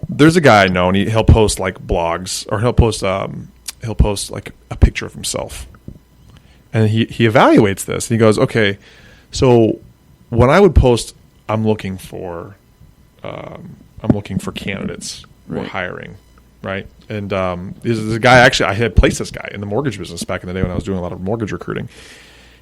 There's a guy I know, and he'll post like blogs, or he'll post like a picture of himself, and he evaluates this, and he goes, okay, so when I would post, I'm looking for candidates we're hiring, right? And this is a guy, actually, I had placed this guy in the mortgage business back in the day when I was doing a lot of mortgage recruiting.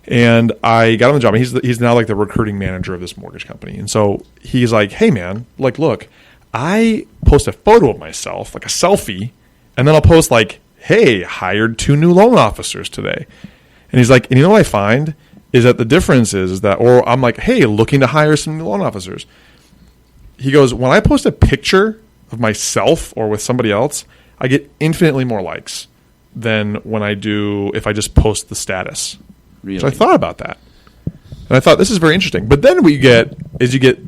And I got him the job, and he's now like the recruiting manager of this mortgage company. And so he's like, hey, man, like, look, I post a photo of myself, like a selfie, and then I'll post like, hey, hired 2 new loan officers today. And he's like, and you know what I find is that the difference is that, or I'm like, hey, looking to hire some new loan officers. He goes, when I post a picture of myself or with somebody else, I get infinitely more likes than when I do if I just post the status. Really? So I thought about that. And I thought, this is very interesting. But then you get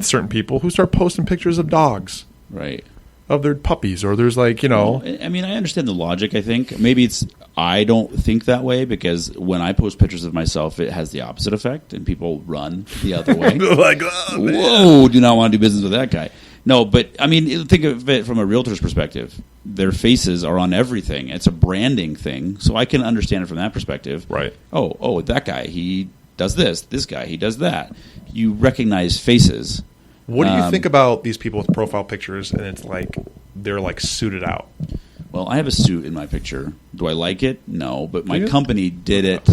certain people who start posting pictures of dogs. Right. Of their puppies, or there's like, you know. Well, I mean, I understand the logic, I think. Maybe I don't think that way, because when I post pictures of myself, it has the opposite effect, and people run the other way. Like, oh, man. Whoa, do not want to do business with that guy. No, but I mean, think of it from a realtor's perspective. Their faces are on everything. It's a branding thing, so I can understand it from that perspective. Right. Oh, that guy, he does this. This guy, he does that. You recognize faces. What do you think about these people with profile pictures, and it's like they're like suited out? Well, I have a suit in my picture. Do I like it? No, but my company did it.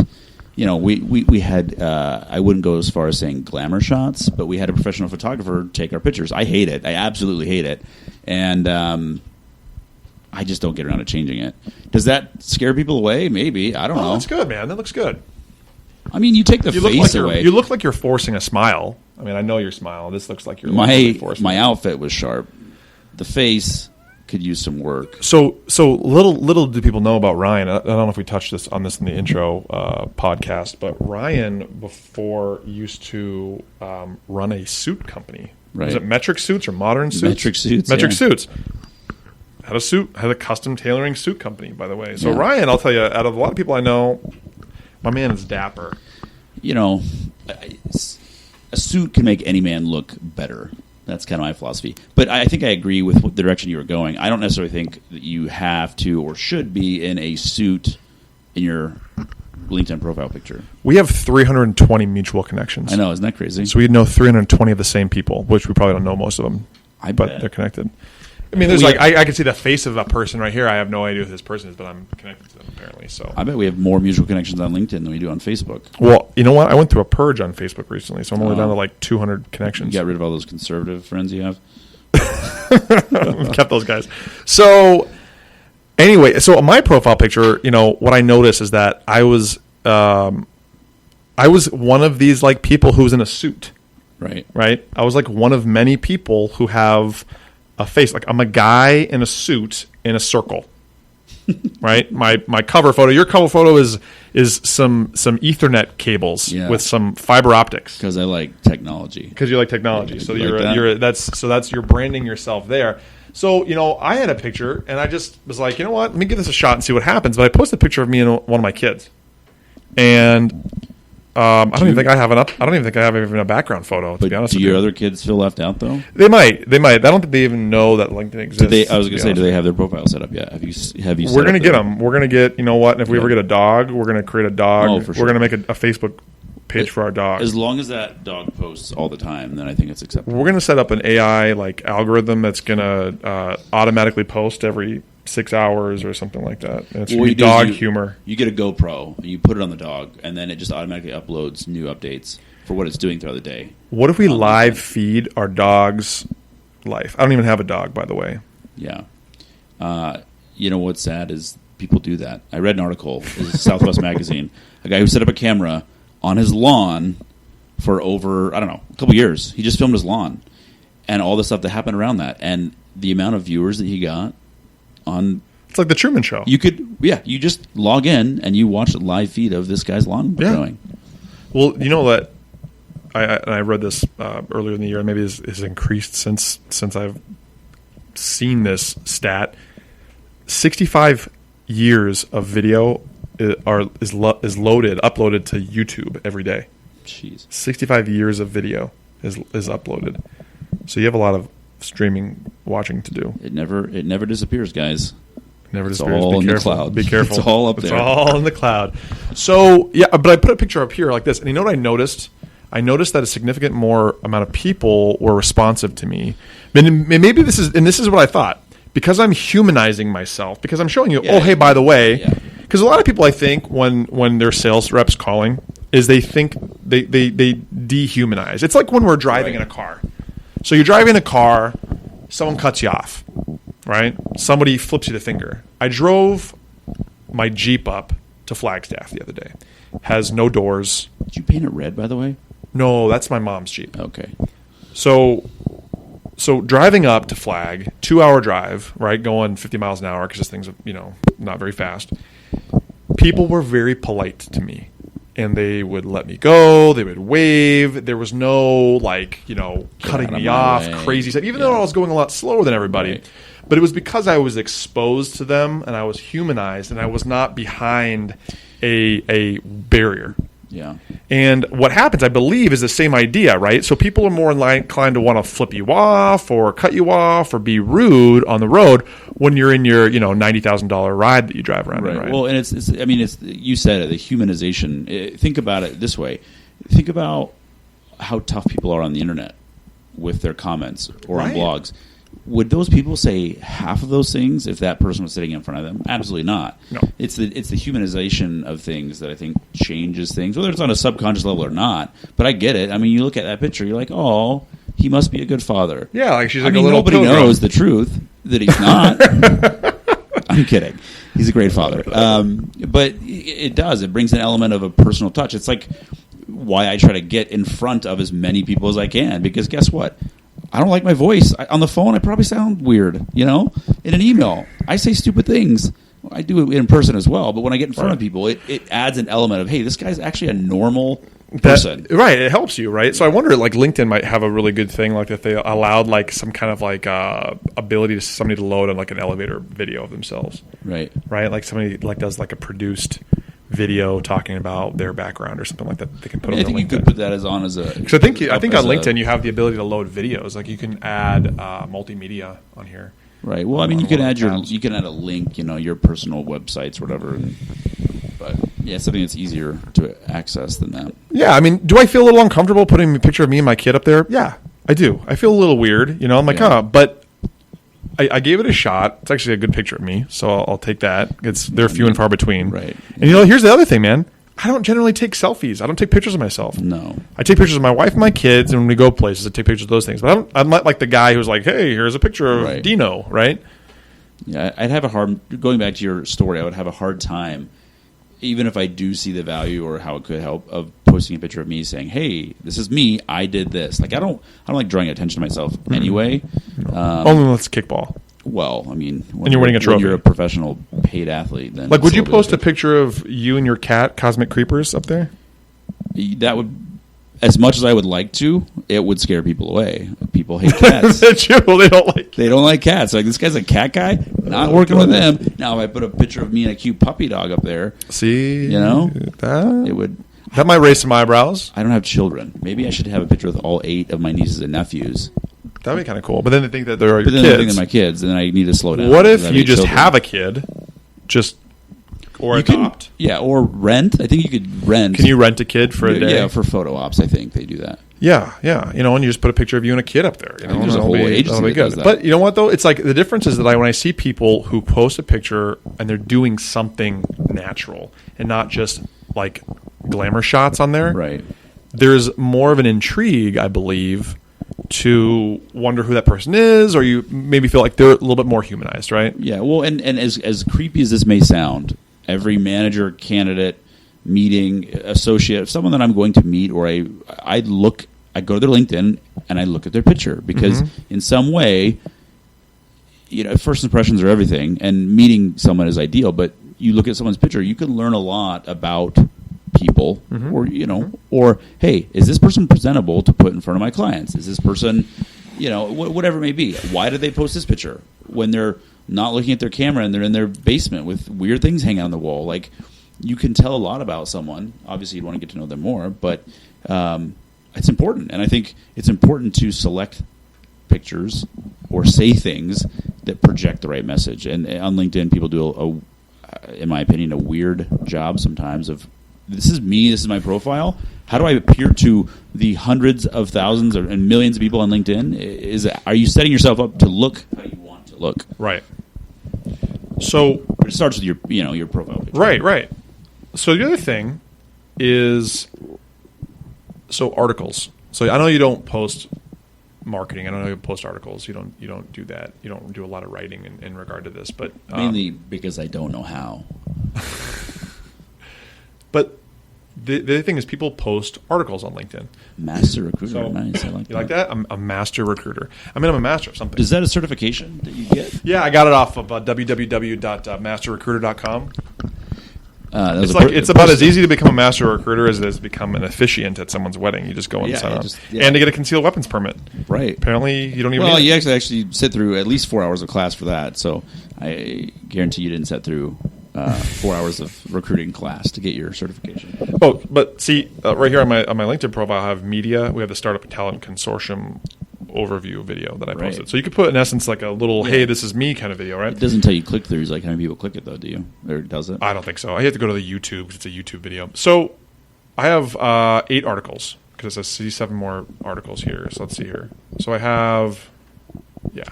You know, we had, I wouldn't go as far as saying glamour shots, but we had a professional photographer take our pictures. I hate it. I absolutely hate it. And I just don't get around to changing it. Does that scare people away? Maybe. I don't know. That's good, man. That looks good. I mean, you take the face away. You look like you're forcing a smile. I mean, I know you're smiling. This looks like you're my outfit was sharp. The face could use some work. So little do people know about Ryan. I don't know if we touched on this in the intro podcast, but Ryan before used to run a suit company. Right. Was it Metric Suits or Modern Suits? Metric Suits. Had a custom tailoring suit company, by the way. So Ryan, I'll tell you, out of a lot of people I know, my man is dapper. You know, a suit can make any man look better. That's kind of my philosophy. But I think I agree with the direction you were going. I don't necessarily think that you have to or should be in a suit in your LinkedIn profile picture. We have 320 mutual connections. I know, isn't that crazy? So we know 320 of the same people, which we probably don't know most of them. But they're connected. I mean, there's I can see the face of a person right here. I have no idea who this person is, but I'm connected to them apparently. So I bet we have more mutual connections on LinkedIn than we do on Facebook. Well, you know what? I went through a purge on Facebook recently, so I'm only down to like 200 connections. You got rid of all those conservative friends you have? Kept those guys. So anyway, so on my profile picture, you know, what I noticed is that I was one of these like people who was in a suit. Right. I was like one of many people who have a face. Like I'm a guy in a suit in a circle. Right. My cover photo. Your cover photo is some Ethernet cables with some fiber optics. Because I like technology. Because you like technology. So you're branding yourself there. So, you know, I had a picture and I just was like, you know what? Let me give this a shot and see what happens. But I posted a picture of me and one of my kids. And I don't even think I have even a background photo. To be honest, do your other kids feel left out though? They might. I don't think they even know that LinkedIn exists. I was going to say, do they have their profile set up yet? Have you? We're going to get them. We're going to get. You know what? And if we ever get a dog, we're going to create a dog. Oh, for sure. We're going to make a Facebook page for our dog. As long as that dog posts all the time, then I think it's acceptable. We're going to set up an AI like algorithm that's going to automatically post every 6 hours or something like that. And it's dog humor. You get a GoPro, and you put it on the dog, and then it just automatically uploads new updates for what it's doing throughout the day. What if we live feed our dog's life? I don't even have a dog, by the way. Yeah. You know what's sad is people do that. I read an article, it was Southwest Magazine, a guy who set up a camera on his lawn for over, I don't know, a couple years. He just filmed his lawn and all the stuff that happened around that. And the amount of viewers that he got it's like the Truman Show. You just log in and you watch a live feed of this guy's lawn growing. Well, you know that I read this earlier in the year. Maybe it's increased since I've seen this stat. 65 years of video is uploaded to YouTube every day. Jeez. 65 years of video is uploaded. So you have a lot of streaming watching to do. It never disappears, guys. Never It's disappears. all Be in the careful. cloud. Be careful. It's all up It's there. all in the cloud. So yeah, but I put a picture up here like this, and you know what I noticed? I noticed that a significant more amount of people were responsive to me. And maybe this is what I thought, because I'm humanizing myself, because I'm showing you. Yeah. Oh, hey, by the way, Yeah. because a lot of people, I think, when their sales reps calling, is they think they dehumanize. It's like when we're driving in a car. So you're driving a car, someone cuts you off, right? Somebody flips you the finger. I drove my Jeep up to Flagstaff the other day. Has no doors. Did you paint it red, by the way? No, that's my mom's Jeep. Okay. So driving up to Flag, 2-hour drive, right, going 50 miles an hour because this thing's, not very fast. People were very polite to me, and they would let me go. They would wave. There was no, cutting me off, crazy stuff, even though I was going a lot slower than everybody. Right. But it was because I was exposed to them, and I was humanized, and I was not behind a barrier. Yeah. And what happens, I believe, is the same idea, right? So people are more inclined to want to flip you off or cut you off or be rude on the road when you're in your, $90,000 ride that you drive around in, right? Well, and it's you said it, the humanization. Think about it this way. Think about how tough people are on the internet with their comments or on blogs. Would those people say half of those things if that person was sitting in front of them? Absolutely not. No. It's the humanization of things that I think changes things, whether it's on a subconscious level or not. But I get it. I mean, you look at that picture, you're like, oh, he must be a good father. Yeah, like she's like a little nobody pilgrim. knows the truth that he's not. I'm kidding. He's a great father. But it does. It brings an element of a personal touch. It's like why I try to get in front of as many people as I can, because guess what? I don't like my voice. On the phone, I probably sound weird, In an email, I say stupid things. I do it in person as well, but when I get in front of people, it adds an element of, hey, this guy's actually a normal person. Right, it helps you, right? So I wonder, LinkedIn might have a really good thing, if they allowed, some kind of, ability to somebody to load on, an elevator video of themselves. Right. Right? Like somebody, does, a produced video talking about their background or something like that. They can put. I think you could put that as a. Because I think on LinkedIn you have the ability to load videos. Like you can add multimedia on here. Right. Well, you can add a link, your personal websites, whatever. But yeah, it's something that's easier to access than that. Yeah. Do I feel a little uncomfortable putting a picture of me and my kid up there? Yeah, I do. I feel a little weird. I'm like, but. I gave it a shot. It's actually a good picture of me, so I'll take that. They're few and far between. Right. And here's the other thing, man. I don't generally take selfies. I don't take pictures of myself. No. I take pictures of my wife and my kids, and when we go places, I take pictures of those things. But I'm not like the guy who's like, hey, here's a picture of Dino, right? Yeah, I'd have going back to your story, I would have a hard time, even if I do see the value or how it could help, of posting a picture of me saying, hey, this is me, I did this. I don't like drawing attention to myself anyway. Only when it's kickball. Well, when you're winning a trophy. When you're a professional paid athlete, then would you post a picture of you and your cat, Cosmic Creepers, up there? That would, as much as I would like to, it would scare people away. People hate cats. That's true. They don't like cats. They don't like cats. This guy's a cat guy. Not working with them. Now, if I put a picture of me and a cute puppy dog up there, see, it would. That might raise some eyebrows. I don't have children. Maybe I should have a picture with all 8 of my nieces and nephews. That'd be kind of cool. But then they think that they're your kids. They think they're my kids, and then I need to slow down. What if you just have a kid, or adopt? Or rent. I think you could rent. Can you rent a kid for a day? Yeah, for photo ops. I think they do that. Yeah. And you just put a picture of you and a kid up there. There's a whole agency that does that. But you know what, though? It's like the difference is that when I see people who post a picture and they're doing something natural and not just like glamour shots on there, right? There's more of an intrigue, I believe, to wonder who that person is, or you maybe feel like they're a little bit more humanized, right? Yeah. Well, and as creepy as this may sound, every manager, candidate, meeting, associate, someone that I'm going to meet, or I go to their LinkedIn and I look at their picture because in some way, first impressions are everything, and meeting someone is ideal. But you look at someone's picture, you can learn a lot about people, or hey, is this person presentable to put in front of my clients? Is this person, whatever it may be? Why did they post this picture when they're not looking at their camera and they're in their basement with weird things hanging on the wall? Like, you can tell a lot about someone. Obviously, you'd want to get to know them more, but it's important. And I think it's important to select pictures or say things that project the right message. And on LinkedIn, people do, in my opinion, a weird job sometimes of, this is me, this is my profile. How do I appear to the hundreds of thousands and millions of people on LinkedIn? Are you setting yourself up to look how you want to look? Right. So it starts with your profile picture. Right. So the other thing is, articles. So I know you don't post marketing. I don't know you post articles. You don't do that. You don't do a lot of writing in regard to this, but mainly because I don't know how. But the other thing is, people post articles on LinkedIn. Master recruiter, so, nice. I like that. You like that? I'm a master recruiter. I'm a master of something. Is that a certification that you get? Yeah, I got it off of www.masterrecruiter.com. It's about as easy to become a master recruiter as it is to become an officiant at someone's wedding. You just go and sign up. And to get a concealed weapons permit. Right. Apparently, you don't even need it. You actually sit through at least 4 hours of class for that. So I guarantee you didn't sit through 4 hours of recruiting class to get your certification. Oh, but see, right here on my LinkedIn profile, I have media. We have the Startup Talent Consortium overview video that I posted. Right. So you could put, in essence, like a little, hey, this is me kind of video, right? It doesn't tell you click-throughs, like how many people click it, though, do you? Or does it? I don't think so. I have to go to the YouTube because it's a YouTube video. So I have 8 articles because I see 7 more articles here. So let's see here. So I have,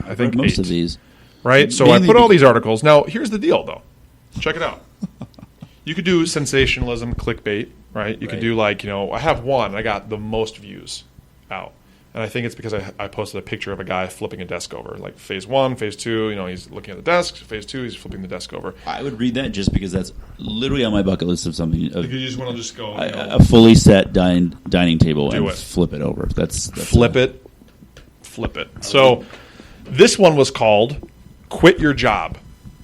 I think most 8, of these. Right? So I put all these articles. Now, here's the deal, though. Check it out. You could do sensationalism, clickbait, right? You could do I have one. I got the most views out. And I think it's because I posted a picture of a guy flipping a desk over. Like phase 1, phase 2, he's looking at the desk. Phase 2, he's flipping the desk over. I would read that just because that's literally on my bucket list of something. You just want to just go. A fully set dining table and flip it over. That's flip it. So this one was called Quit Your Job.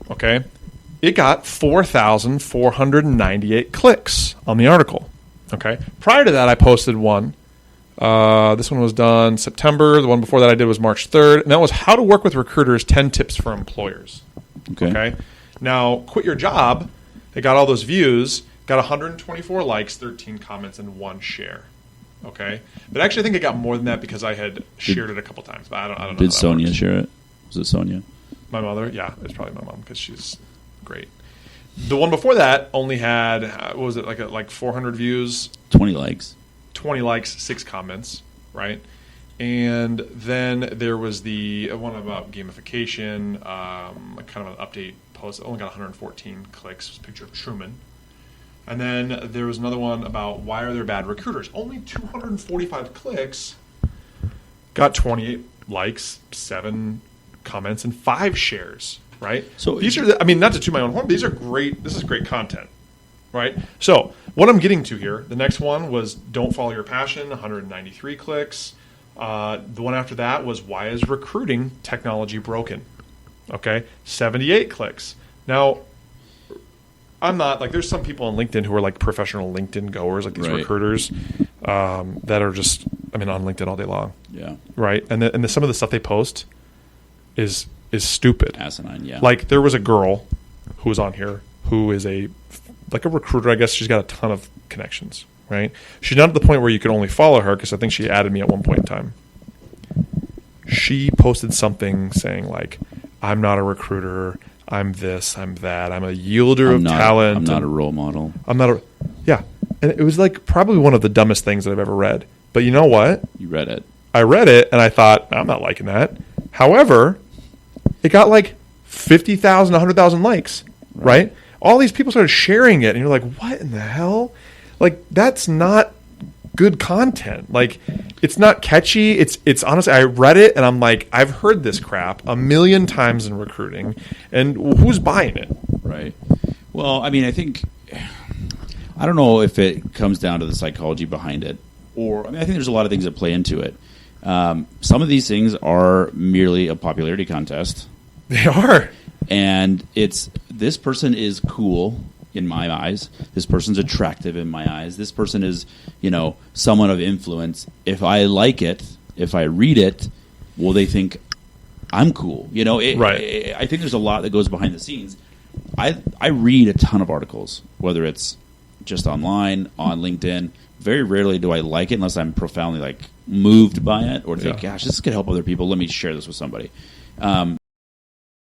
Okay? It got 4,498 clicks on the article. Okay? Prior to that, I posted one. This one was done September. The one before that I did was March 3rd. And that was How to Work with Recruiters, 10 Tips for Employers. Okay. Now, Quit Your Job, it got all those views, got 124 likes, 13 comments, and 1 share. Okay. But actually, I think it got more than that because I had shared it a couple times. But I don't know. Did Sonia share it? Was it Sonia? My mother? Yeah, it's probably my mom because she's great. The one before that only had, what was it, like 400 views? 20 likes. 20 likes, 6 comments, right? And then there was the one about gamification, kind of an update post. It only got 114 clicks. It was a picture of Truman. And then there was another one about why are there bad recruiters? Only 245 clicks, got 28 likes, 7 comments, and 5 shares, right? So these are, not to toot my own horn, but these are great. This is great content. Right? So what I'm getting to here, the next one was Don't Follow Your Passion, 193 clicks. The one after that was Why is Recruiting Technology Broken? Okay, 78 clicks. Now, I'm not, there's some people on LinkedIn who are professional LinkedIn goers, these recruiters that are just, on LinkedIn all day long. Yeah. Right? And some of the stuff they post is stupid. Asinine, yeah. There was a girl who was on here who is a recruiter. I guess she's got a ton of connections, right? She's not at the point where you can only follow her because I think she added me at one point in time. She posted something saying I'm not a recruiter, I'm this, I'm that, I'm a yielder of talent. I'm not a role model. I'm not a, yeah. And it was probably one of the dumbest things that I've ever read. But you know what? You read it. I read it and I thought, I'm not liking that. However, it got 50,000, 100,000 likes, right? All these people started sharing it, and you're like, what in the hell? That's not good content. It's not catchy. It's honestly, I read it, and I'm like, I've heard this crap a million times in recruiting, and who's buying it? Right. Well, I think, I don't know if it comes down to the psychology behind it, or, I think there's a lot of things that play into it. Some of these things are merely a popularity contest. They are. And it's, this person is cool in my eyes. This person's attractive in my eyes. This person is, someone of influence. If I like it, if I read it, will they think I'm cool? Right. I think there's a lot that goes behind the scenes. I read a ton of articles, whether it's just online, on LinkedIn. Very rarely do I like it unless I'm profoundly like moved by it or think, gosh, this could help other people. Let me share this with somebody.